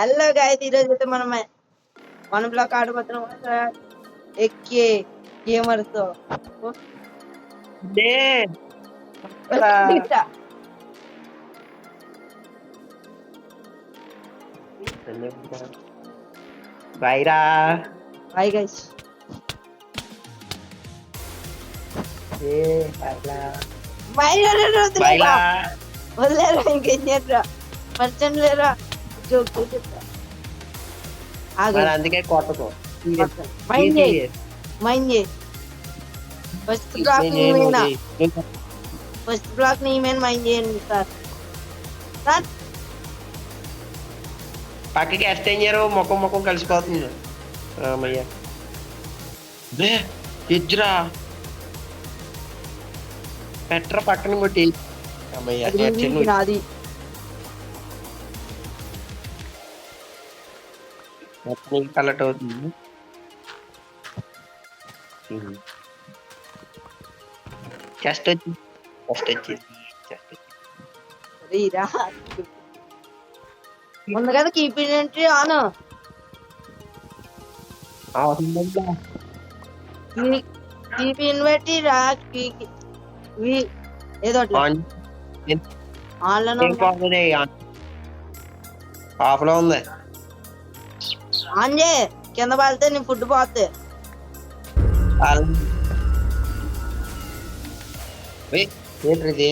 Hello guys, ఈరోజు అయితే మనం వన్ బ్లాక్ ఆడబోతున్నాం. ఎక్కే గేమర్స్ తో బైరా బాయ్ గైస్. వదిలేరా, ఇంకేం చేద్దా పరిచయం లేరా. జోక్ చెప్తా, అందుకే కొట్టకు. మైండ్ చేయి. ఫస్ట్ బ్లాక్ నీమేనా, ఫస్ట్ బ్లాక్ నీమేనా మైండ్ చేయండి సార్. పక్కకి ఎక్స్చేంజర్ ముఖం కలిసిపోతుంది. రామయ్య ఇజ్రా పెట్ర పక్కన కొట్టి నాది కలెక్ట్ అవుతుంది. చెస్ట్ వచ్చి ఉంది కదా కీప్ ఎంట్రీ ఆన్. కీప్ ఇన్వెట్టి రా ఏదో ఆఫ్ లో ఉంది. ఆన్ చే, కింద పడితే నీ ఫుడ్ పోతే. ఏంటిది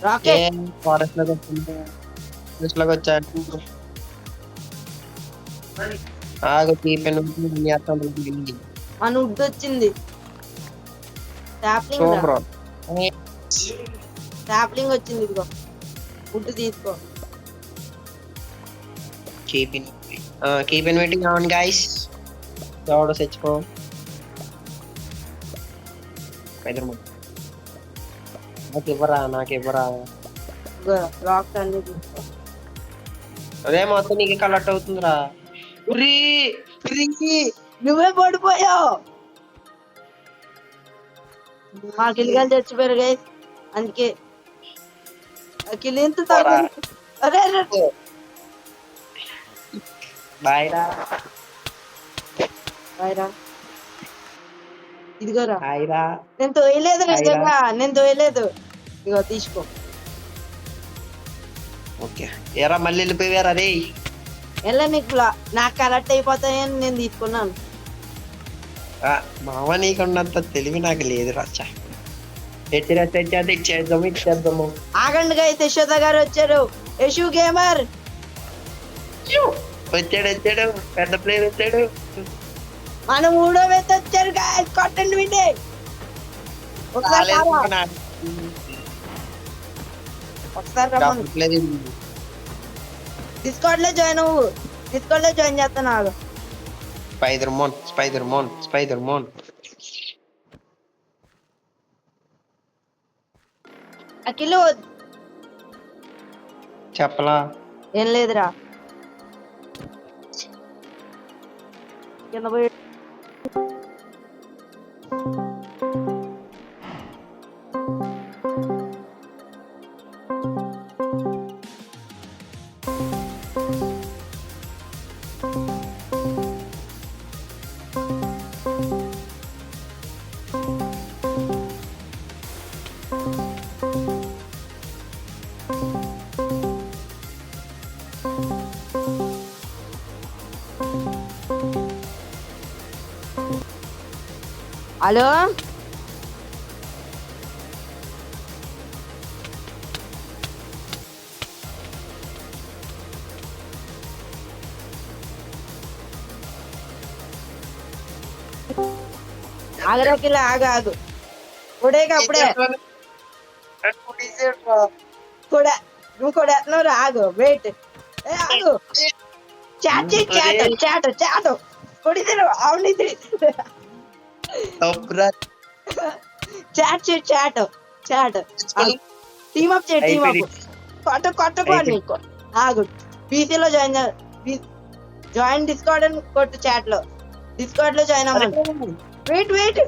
రాకెట్ ఫారెస్ట్ లోకి వచ్చాడు. మన వుడ్ వచ్చింది. సాప్లింగ్ వచ్చింది, ఇదిగో వుడ్ తీసుకో. Keep in waiting on guys. ఎవడో తెచ్చుకో. నాకు ఇవ్వరా. రాక్స్ అన్ని తీసుకో. అదే మొత్తం నీకు కలెక్ట్ అవుతుందిరా. నువ్వే పడిపోయావు. మా కిలిగాలు చచ్చిపోయారు గైస్, అందుకే కిలింత అరే బాయ్రా. ఇదిగోరా, హాయ్రా. నేను తోయలేదు, నిజంగా నేను తోయలేదు. ఇదిగో తీసుకో. ఓకే ఏరా మళ్ళీ వెళ్ళిపోయారా రే. ఎలా నీకు నాకు కరెక్ట్ అయిపోతాయని నేను తీసుకున్నాను. మామ నీకున్నంత తెలివి నాకు లేదు రచ్చా. ఇచ్చేద్దాము. ఆగండి గైస్, యశోద గారు వచ్చారు. యశు గేమర్ వచ్చాడు పెద్ద ప్లేయర్ వచ్చాడు. మన మూడో వేత వచ్చారు గైస్, కొట్టండి వింటే. ఒకసారి డిస్కౌంట్ లో జాయిన్ అవ్వు. డిస్కౌంట్ లో జాయిన్ చేస్తాను. స్పైడర్ మోన్ అఖిలు చెప్పలా. ఏం లేదురా, కింద పోయి హలో. ఆగరాకిలా ఆగు కొడేగా అప్పుడే కూడా నువ్వు కూడా ఎత్తున్నావు. ఆగు, వెయిట్, ఆగు. చాట్ కొడితే అవును చాట్ టీమ్ అప్ చేయి. కొట్టకోండి. ఆగు, పీసీలో జాయిన్ డిస్కౌంట్ అని కొట్టు. చాట్ లో డిస్కౌంట్ లో జాయిన్ అవ్వండి. వెయిట్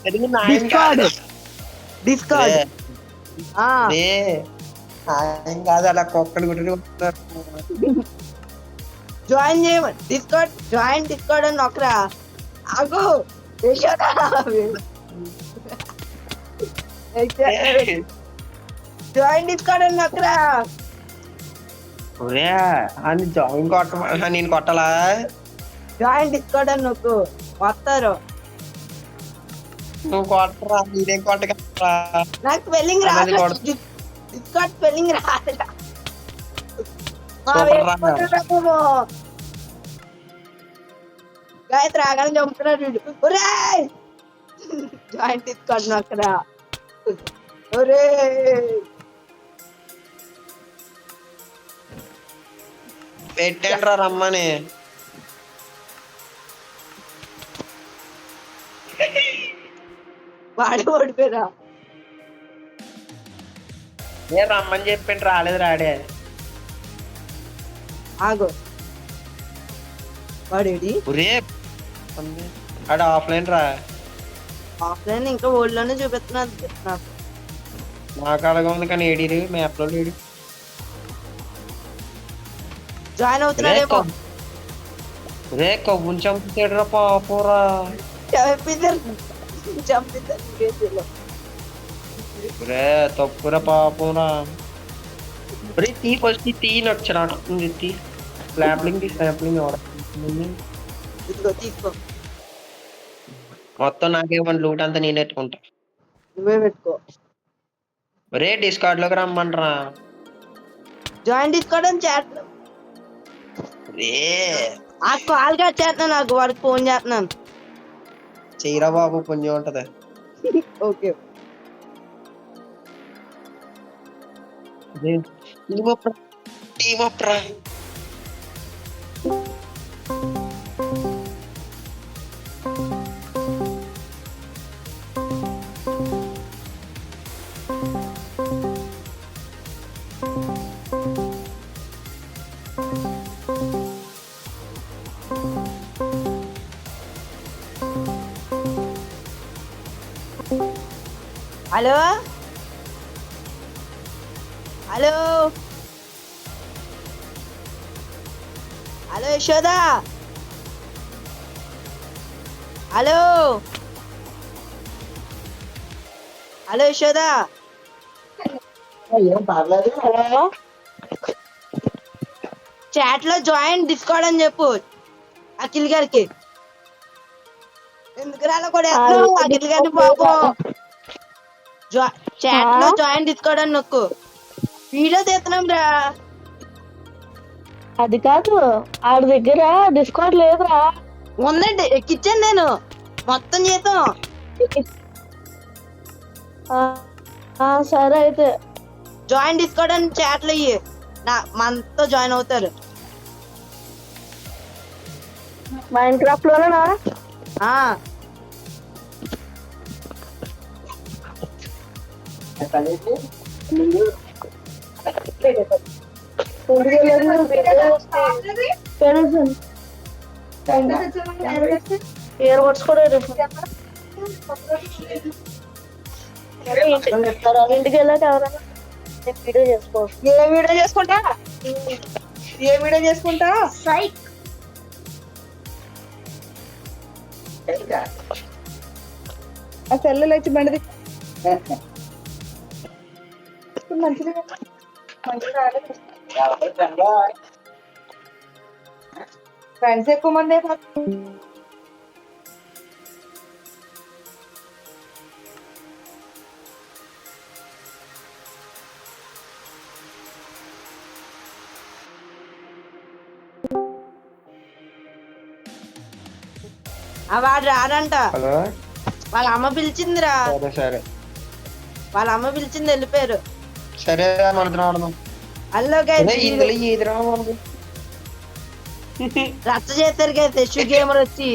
డిస్కార్డ్ డిస్కార్డ్ ఆయన కాదు అలా కుక్కడు గుడ్డు జాయిన్ చేయమని డిస్కార్డ్ జాయిన్ డిస్కార్డ్ అని నొక్కరా ఆగు జాయిన్ డిస్కార్డ్ అని నొక్కరా ఒరే అని జాయిన్ కొట్ట నేను కొట్టాలా జాయిన్ డిస్కార్డ్ అని నొక్కు వస్తారు నువ్వు కొట్టరా నేనేం కొట్టగలరా నాకు స్పెల్లింగ్ రాదు అన్నది కొడ- డిస్కార్డ్ స్పెల్లింగ్ రాదురా గాయత్రి రాగానే చంపుతున్నాడు వీడు ఒరేయ్ జాయింట్ డిస్కార్డ్ నొక్కరా ఒరే పెట్టండి రమ్మని వాడే ఓడిపోయారా నేను రమ్మని చెప్పండి రాలేదు రాడే ఆగో వాడేడి ఒరే ఆడ ఆఫ్లైన్ రా ఆఫ్లైన్ ఇంకా ఓల్డ్ లోనే చూపిస్తున్నది నాకు నాకు అలాగా ఉంది కానీ ఏడీరు మ్యాప్ లో లేడు జాయిన్ అవుతున్నాడేమో రే కవ్వుని చంపుతాడు రా పాపరా చంపిద్దారు రే తప్పురా పాపరా రే తీ ఫస్ట్ తీ నచ్చరా తీ స్లాప్లింగ్ ఇదిగో తీసుకో మొత్తం నాకేమని లూట్ అంతా నేను ఎట్టుకుంటా నువ్వే పెట్టుకో రే డిస్కార్డ్ లోకి రమ్మంటరా జాయిన్ డిస్కార్డ్ అని చాట్ రే ఆ కాల్ కట్ చేస్తున్నాను నాకు వాడికి ఫోన్ చేస్తున్నాను చెయ్యరా బాబు పుణ్యం ఉంటది ఓకే టీమ్ అప్ రా hello hello hello Yashoda hello hello Yashoda hello chat లో జాయిన్ డిస్కార్డ్ అని చెప్పు అఖిల్ గారికి ఎందుకు రాలో కూడా అఖిల్ గారిని పాపం చాట్ లో జాయిన్ డిస్కార్డ్ అని నొక్కు వీడియో తీస్తున్నాం రా అది కాదు ఆడి దగ్గర డిస్కౌంట్ లేదురా ఉందండి ఎక్కిచ్చాను నేను మొత్తం జీతం సరే అయితే జాయిన్ డిస్కౌంట్ అని చాట్లు ఇయ్యి మనతో జాయిన్ అవుతారు మైండ్ క్రాఫ్ట్ లోనేనా ఆ ఇయర్ బడ్స్ కూడా ఇంటికి వెళ్ళాక ఎవరైనా వీడియో చేసుకోవచ్చు ఏ వీడియో చేసుకుంటా ఏ వీడియో చేసుకుంటా ఆ సెల్లు వచ్చి బండిది మంచిది ఫ్రెండ్స్ ఎక్కువ మంది వాడు రాడంట హలో వాళ్ళ అమ్మ పిలిచిందిరా సరే సరే వాళ్ళ అమ్మ పిలిచింది వెళ్ళిపోయారు సరే మనతో ఆడదాం హలో ఇందులో ఎదురా రచ్చ చేస్తారు కదా షూ గేమర్ వచ్చి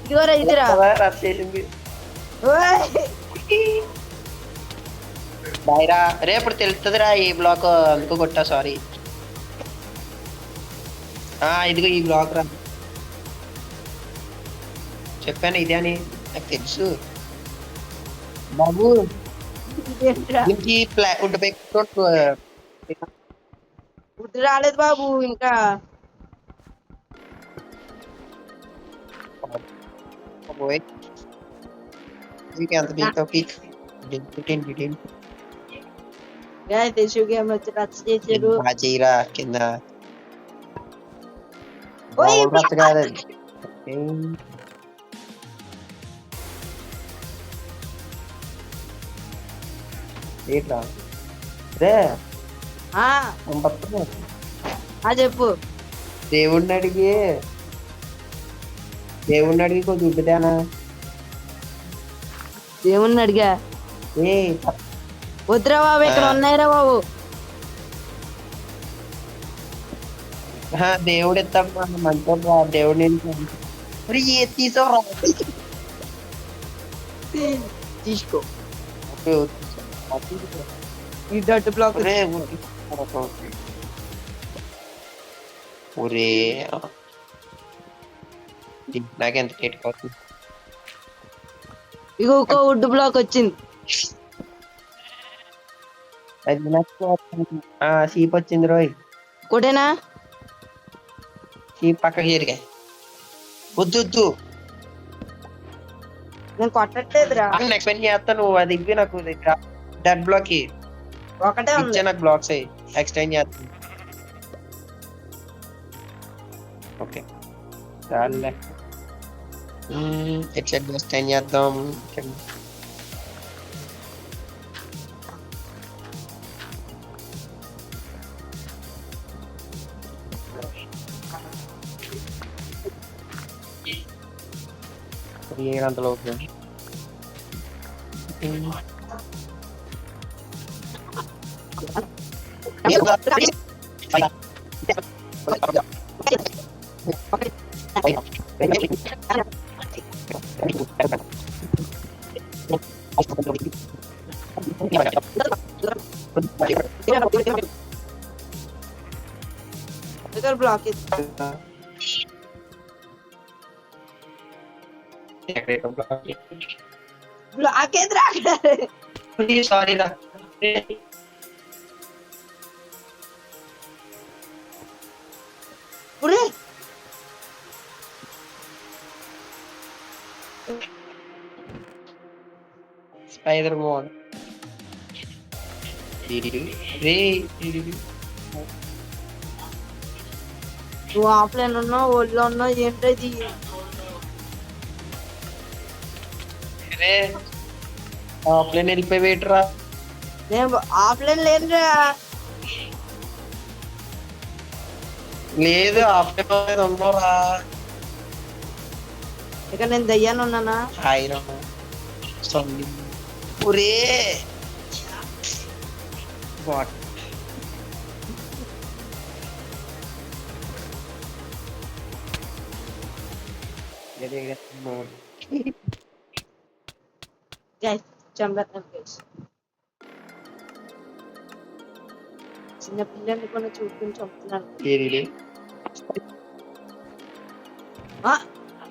ఇదిగోరా ఇదిరా చేసింది ఓయ్ బాయ్రా రేపు తెలుస్తుందిరా ఈ బ్లాక్ అందుకు కొట్టా సారీ ఇదిగో ఈ బ్లాక్ రా చెప్పాను ఇదే అని నాకు తెలుసు బాబు. ఇదేంట్రా దీనికి గుర్తు రాలేదు బాబు ఇంకా. ఎంత పీక్ పీక్ దేశు గేమ్ వచ్చి రచ్చ చేశారు. చేయరా కింద ఓయ్ రచ్చ కాదు అది. ఏంట్రా రే ఆ పంపత్తు. చెప్పు. దేవుడిని అడిగి కొంచెం ఉబ్బితేనా దేవుణ్ణి అడిగా. ఏ వద్దురా బాబు, ఇక్కడ ఉన్నాయిరా బాబు. దేవుడు ఇస్తాడు మంచి దేవుడిని తీసుకోరా తీసుకో ఈ డట్ బ్లాక్. ఒరే నాకెంత టేట్ అవుతుంది. ఇగో ఒక వుడ్ బ్లాక్ వచ్చింది. షీప్ వచ్చింది రోయ్. కొట్టేనా? షీప్ పక్కకి జరిగా వద్దు వద్దు నేను కొట్టట్లేదురా. ఎక్స్ప్లెయిన్ చేస్తాను అది ఇవ్వి నాకు డెడ్ బ్లాక్ ఒకటే ఉంది. ఇచ్చే నాకు బ్లాక్స్ అయ్యి ఎక్స్టెండ్ చేస్తాను. ఓకే చాలే ఎట్లా ఎక్స్టెండ్ చేద్దాం. ఏడంతలో అవుతుంది. బ్లాక్ బ్లాక్ ఎదురా. సారీ రా పురే స్పైడర్ మోడ్ నువ్వు ఆఫ్లైన్ ఉన్నావు, ఓల్డ్లో ఉన్నావు, ఏంటది? ఆఫ్లైన్ వెళ్ళిపోయి వేటరా. నేను ఆఫ్లైన్ లేనురా. లేదు ఆఫ్లైన్ ఉన్నారా. ఇక నేను దయ్యాన్ని ఉన్నానా? హాయ్ రా ఒరే వాట్ చంపేస్తాను గైస్. చిన్న పిల్లల్ని కూడా చూసుకుని చంపుతున్నాను.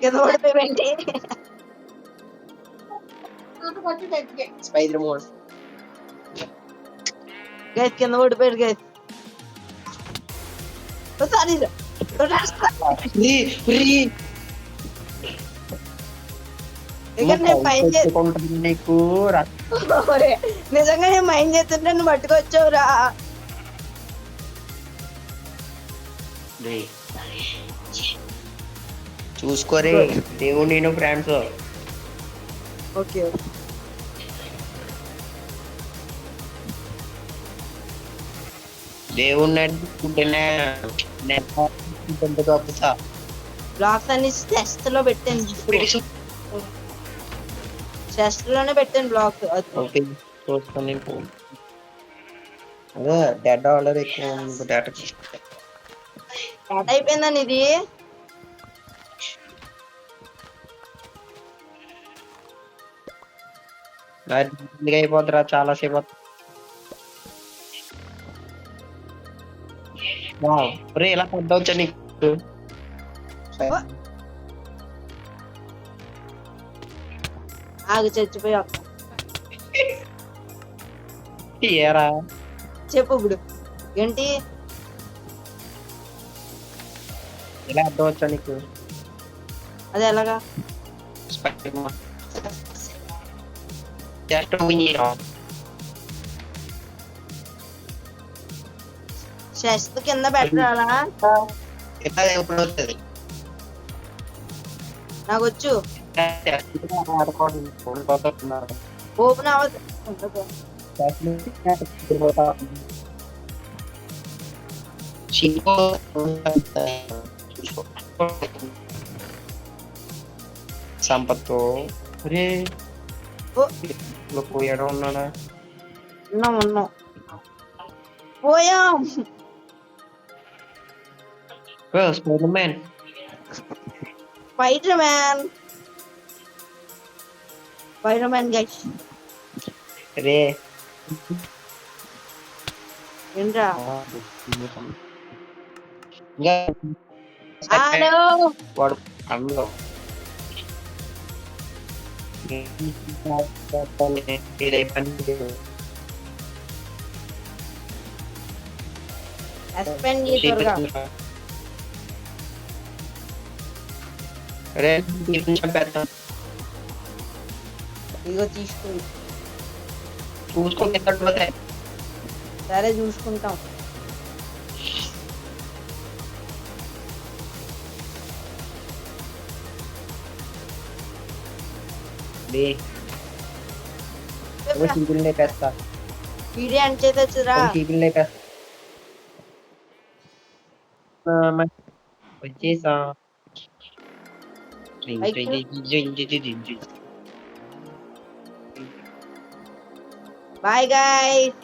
కింద పడిపోయింది. స్పైడర్ మోడ్ గైస్ కింద పడిపోయాడు గైస్. సారీ నీకు నిజంగా నేను మైండ్ చేస్తుంటే నువ్వు పట్టుకొచ్చావురా. చూసుకోరే దేవుడు నేను ఫ్రెండ్స్. ఓకే దేవుడిని బ్లాక్స్ అన్ని చెస్ట్ లో పెట్టాను. చెస్ట్ లోనే పెట్టాను బ్లాక్. చూసుకొని అదే డేటా ఆర్డర్ ఎక్కువ డేటా స్టార్ట్ అయిపోయిందని ఇది. అయిపోతురా చాలా సేపు. ఇలా పొద్దుచ్చా నీకు ఆగు చచ్చిపోయి వస్తా. ఏరా చెప్పు ఇప్పుడు ఏంటి ఎలా అర్థం వచ్చా నీకు? అది ఎలాగా జస్ట్ శస్త కింద పెట్టాలా? ఎప్పుడు వస్తుంది నాకు వచ్చు. ఓపెన్ అవ్వదు. సంపత్తు రే ఓ, పోయాడు ఉన్నాడా? ఉన్నాం పోయాం. Spider-Man Spider-Man guys రే ఏంట్రా? ఇంకా హలో వాడు అందులో సస్పెండ్ చేసారుగా. రే చంపేస్తాం ఇగో తీసుకో. చూసుకుంటే సరే చూసుకుంటాం. చీపులు లేపేస్తా వీడియో అని చేతొచ్చురా. చీపులు లేపేస్తా వచ్చేసా. Bye guys.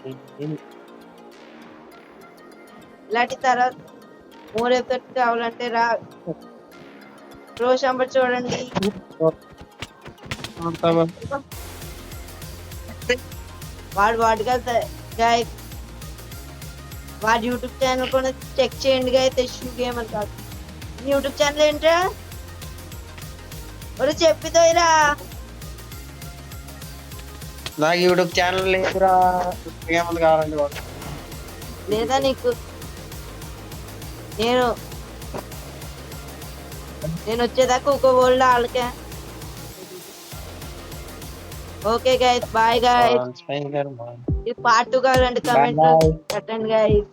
ఇలాంటి తర్వాత మోర్ ఎపిసోడ్స్ కావాలంటే రా రోజు నెంబర్ చూడండి. వాడుగా గాయ్ వాడి యూట్యూబ్ ఛానల్ కూడా చెక్ చేయండి గాయ. తెచ్చు గేమ్ అని కాదు. యూట్యూబ్ ఛానల్ ఏంట్రా? ఒరే చెప్పితోరా. నాకు యూట్యూబ్ ఛానల్ లేదురా. ఏమంది కావాలండి వాడు లేదా నీకు? నేను వచ్చేదాకా ఒక వరల్డ్ వాళ్ళకే. Okay guys bye guys. ఇది పార్ట్ 2 కావాలంటే కమెంట్ పెట్టండి గైస్.